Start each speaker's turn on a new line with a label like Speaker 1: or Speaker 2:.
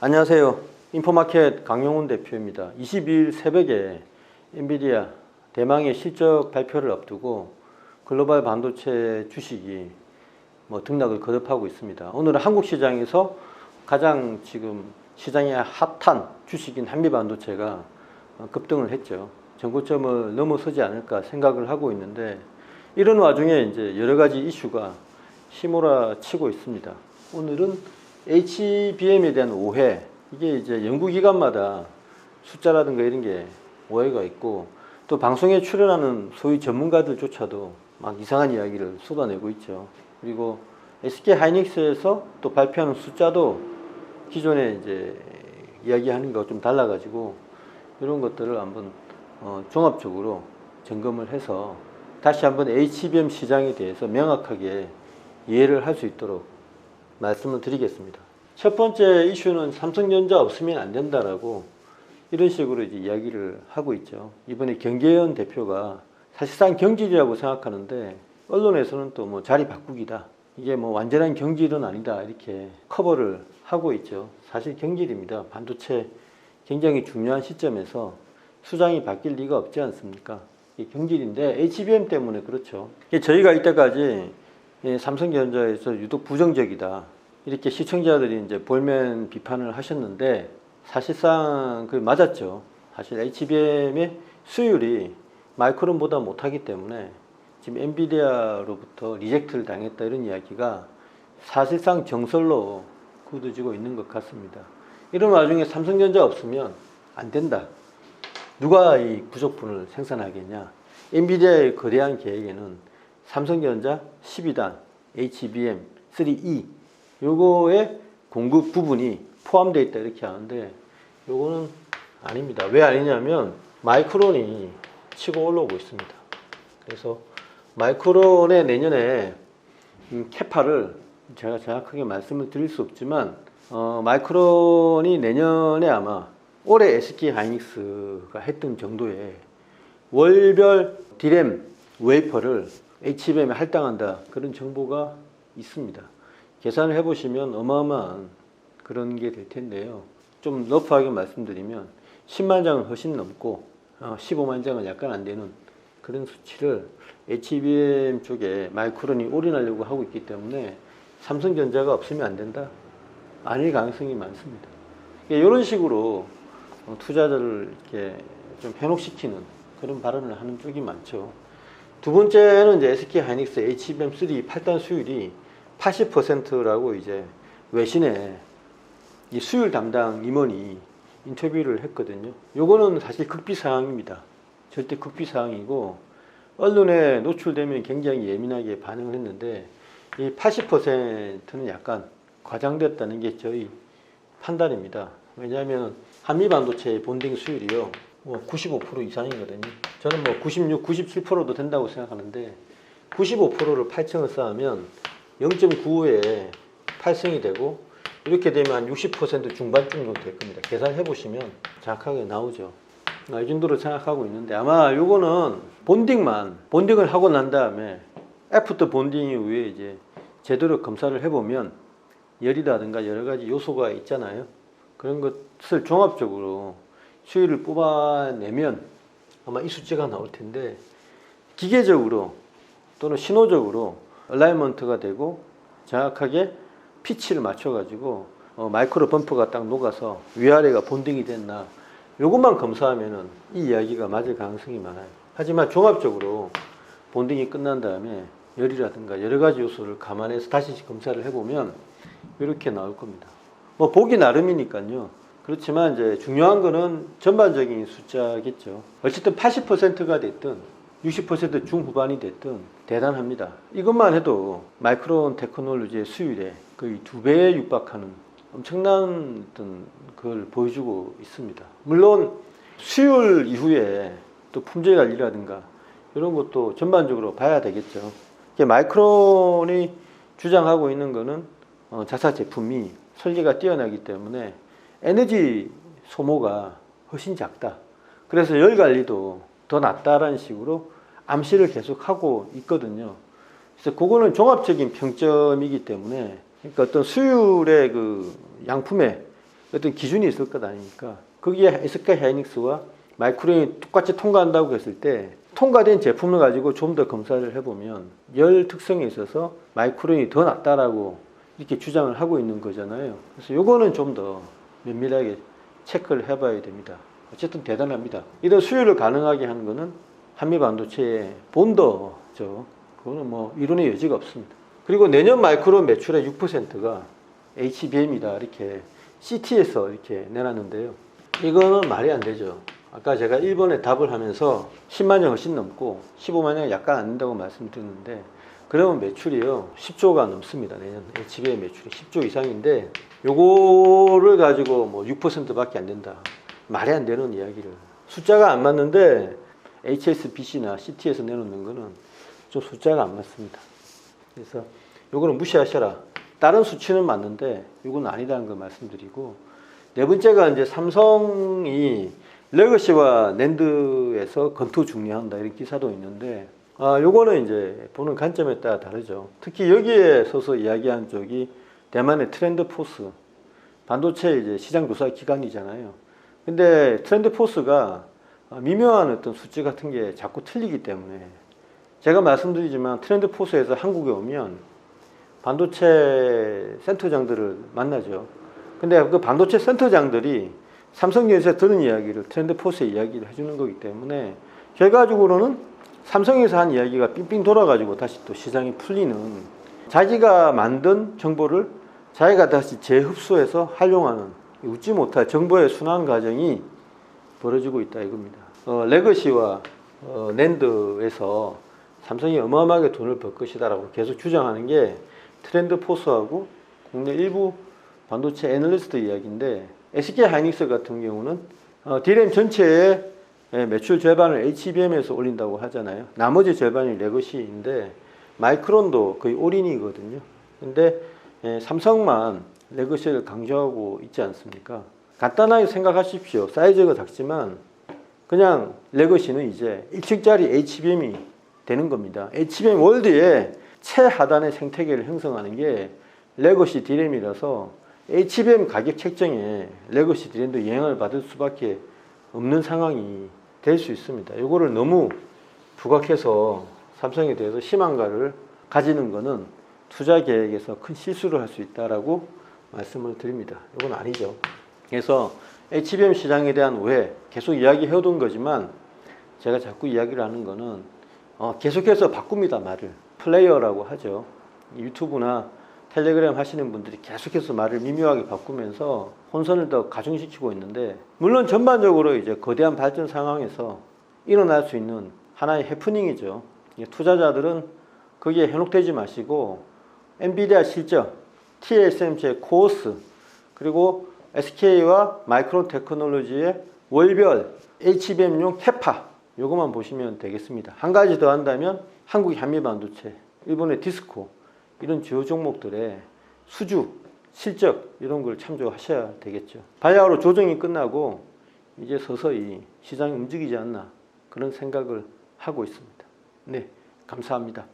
Speaker 1: 안녕하세요. 인포마켓 강용훈 대표입니다. 22일 새벽에 엔비디아 대망의 실적 발표를 앞두고 글로벌 반도체 주식이 등락을 거듭하고 있습니다. 오늘은 한국 시장에서 가장 지금 시장에 핫한 주식인 한미반도체가 급등을 했죠. 전고점을 넘어서지 않을까 생각을 하고 있는데, 이런 와중에 이제 여러 가지 이슈가 휘몰아치고 있습니다. 오늘은 HBM에 대한 오해, 이게 이제 연구기관마다 숫자라든가 이런 게 오해가 있고, 또 방송에 출연하는 소위 전문가들조차도 막 이상한 이야기를 쏟아내고 있죠. 그리고 SK 하이닉스에서 또 발표하는 숫자도 기존에 이제 이야기하는 거가 좀 달라가지고, 이런 것들을 한번 종합적으로 점검을 해서 다시 한번 HBM 시장에 대해서 명확하게 이해를 할 수 있도록 말씀을 드리겠습니다. 첫 번째 이슈는 삼성전자 없으면 안 된다라고 이런 식으로 이제 이야기를 하고 있죠. 이번에 경계현 대표가 사실상 경질이라고 생각하는데, 언론에서는 또 자리 바꾸기다, 이게 완전한 경질은 아니다, 이렇게 커버를 하고 있죠. 사실 경질입니다. 반도체 굉장히 중요한 시점에서 수장이 바뀔 리가 없지 않습니까? 이게 경질인데 HBM 때문에 그렇죠. 저희가 이때까지 삼성전자에서 유독 부정적이다, 이렇게 시청자들이 이제 볼멘 비판을 하셨는데, 사실상 그 맞았죠. 사실 HBM의 수율이 마이크론보다 못하기 때문에 지금 엔비디아로부터 리젝트를 당했다, 이런 이야기가 사실상 정설로 굳어지고 있는 것 같습니다. 이런 와중에 삼성전자 없으면 안 된다, 누가 이 부족분을 생산하겠냐. 엔비디아의 거대한 계획에는 삼성전자 12단 HBM3E 요거의 공급 부분이 포함되어 있다, 이렇게 하는데, 요거는 아닙니다. 왜 아니냐면 마이크론이 치고 올라오고 있습니다. 그래서 마이크론의 내년에 캐파를 제가 정확하게 말씀을 드릴 수 없지만, 마이크론이 내년에 아마 올해 SK 하이닉스가 했던 정도의 월별 D램 웨이퍼를 HBM에 할당한다, 그런 정보가 있습니다. 계산을 해보시면 어마어마한 그런 게 될 텐데요. 좀 러프하게 말씀드리면 10만 장은 훨씬 넘고 15만 장은 약간 안 되는 그런 수치를 HBM 쪽에 마이크론이 올인하려고 하고 있기 때문에 삼성전자가 없으면 안 된다, 아닐 가능성이 많습니다. 이런 식으로 투자자를 이렇게 좀 현혹시키는 그런 발언을 하는 쪽이 많죠. 두 번째는 이제 SK 하이닉스 HBM3 8단 수율이 80%라고 이제 외신에 이 수율 담당 임원이 인터뷰를 했거든요. 요거는 사실 극비사항입니다. 절대 극비사항이고, 언론에 노출되면 굉장히 예민하게 반응을 했는데, 이 80%는 약간 과장됐다는 게 저희 판단입니다. 왜냐하면 한미반도체 본딩 수율이요 95% 이상이거든요. 저는 96, 97%도 된다고 생각하는데, 95%를 8층을 쌓으면 0.95에 8승이 되고, 이렇게 되면 한 60% 중반쯤 정도 될 겁니다. 계산해 보시면 정확하게 나오죠. 이 정도로 생각하고 있는데, 아마 요거는 본딩을 하고 난 다음에 애프터 본딩 이후에 이제 제대로 검사를 해보면 열이라든가 여러 가지 요소가 있잖아요. 그런 것을 종합적으로 수율을 뽑아내면 아마 이 숫자가 나올 텐데, 기계적으로 또는 신호적으로 얼라이먼트가 되고 정확하게 피치를 맞춰가지고 마이크로 범퍼가 딱 녹아서 위아래가 본딩이 됐나, 요것만 검사하면은 이 이야기가 맞을 가능성이 많아요. 하지만 종합적으로 본딩이 끝난 다음에 열이라든가 여러 가지 요소를 감안해서 다시 검사를 해보면 이렇게 나올 겁니다. 보기 나름이니까요. 그렇지만 이제 중요한 거는 전반적인 숫자겠죠. 어쨌든 80%가 됐든 60% 중후반이 됐든 대단합니다. 이것만 해도 마이크론 테크놀로지의 수율에 거의 2배에 육박하는 엄청난 어떤 그걸 보여주고 있습니다. 물론 수율 이후에 또 품질 관리라든가 이런 것도 전반적으로 봐야 되겠죠. 마이크론이 주장하고 있는 거는 자사 제품이 설계가 뛰어나기 때문에 에너지 소모가 훨씬 작다, 그래서 열 관리도 더 낫다라는 식으로 암시를 계속 하고 있거든요. 그래서 그거는 종합적인 평점이기 때문에, 그러니까 어떤 수율의 그 양품의 어떤 기준이 있을 것 아닙니까? 거기에 SK 하이닉스와 마이크론이 똑같이 통과한다고 했을 때 통과된 제품을 가지고 좀 더 검사를 해보면 열 특성에 있어서 마이크론이 더 낫다라고 이렇게 주장을 하고 있는 거잖아요. 그래서 요거는 좀 더 면밀하게 체크를 해봐야 됩니다. 어쨌든 대단합니다. 이런 수율을 가능하게 하는 거는 한미반도체의 본더죠. 그거는 뭐 이론의 여지가 없습니다. 그리고 내년 마이크론 매출의 6%가 HBM이다 이렇게 CT에서 이렇게 내놨는데요. 이거는 말이 안 되죠. 아까 제가 일본에 답을 하면서 10만 년 훨씬 넘고 15만 년 약간 안 된다고 말씀드렸는데, 그러면 매출이요 10조가 넘습니다. 내년 HBM 매출이 10조 이상인데 요거를 가지고 뭐 6%밖에 안 된다. 말이 안 되는 이야기를. 숫자가 안 맞는데 HSBC나 CT에서 내놓는 거는 좀 숫자가 안 맞습니다. 그래서 요거는 무시하셔라. 다른 수치는 맞는데 요건 아니라는 걸 말씀드리고, 네 번째가 이제 삼성이 레거시와 낸드에서 건투 중요한다 이런 기사도 있는데, 요거는 이제 보는 관점에 따라 다르죠. 특히 여기에 서서 이야기한 쪽이 대만의 트렌드 포스, 반도체 이제 시장 조사 기관이잖아요. 근데 트렌드 포스가 미묘한 어떤 수치 같은 게 자꾸 틀리기 때문에, 제가 말씀드리지만 트렌드 포스에서 한국에 오면 반도체 센터장들을 만나죠. 근데 그 반도체 센터장들이 삼성에서 들은 이야기를 트렌드 포스의 이야기를 해주는 거기 때문에 결과적으로는 삼성에서 한 이야기가 삥삥 돌아가지고 다시 또 시장이 풀리는, 자기가 만든 정보를 자기가 다시 재흡수해서 활용하는 웃지 못할 정보의 순환 과정이 벌어지고 있다 이겁니다. 레거시와 낸드에서 삼성이 어마어마하게 돈을 벌 것이다라고 계속 주장하는 게 트렌드 포스하고 국내 일부 반도체 애널리스트 이야기인데, SK 하이닉스 같은 경우는 D램 전체의 매출 절반을 HBM에서 올린다고 하잖아요. 나머지 절반이 레거시인데 마이크론도 거의 올인이거든요. 근데 삼성만 레거시를 강조하고 있지 않습니까? 간단하게 생각하십시오. 사이즈가 작지만 그냥 레거시는 이제 1층짜리 HBM이 되는 겁니다. HBM 월드의 최하단의 생태계를 형성하는 게 레거시 D램이라서 HBM 가격 책정에 레거시 D램도 영향을 받을 수밖에 없는 상황이 될 수 있습니다. 이거를 너무 부각해서 삼성에 대해서 희망가를 가지는 것은 투자 계획에서 큰 실수를 할 수 있다라고 말씀을 드립니다. 이건 아니죠. 그래서 HBM 시장에 대한 오해 계속 이야기해오던 거지만, 제가 자꾸 이야기를 하는 거는 계속해서 바꿉니다. 말을 플레이어라고 하죠. 유튜브나 텔레그램 하시는 분들이 계속해서 말을 미묘하게 바꾸면서 혼선을 더 가중시키고 있는데, 물론 전반적으로 이제 거대한 발전 상황에서 일어날 수 있는 하나의 해프닝이죠. 투자자들은 거기에 현혹되지 마시고 엔비디아 실적, TSMC의 코어스, 그리고 SK와 마이크론 테크놀로지의 월별 HBM용 캐파, 요것만 보시면 되겠습니다. 한 가지 더 한다면 한국의 한미반도체, 일본의 디스코, 이런 주요 종목들의 수주, 실적 이런 걸 참조하셔야 되겠죠. 바야흐로 조정이 끝나고 이제 서서히 시장이 움직이지 않나 그런 생각을 하고 있습니다. 네, 감사합니다.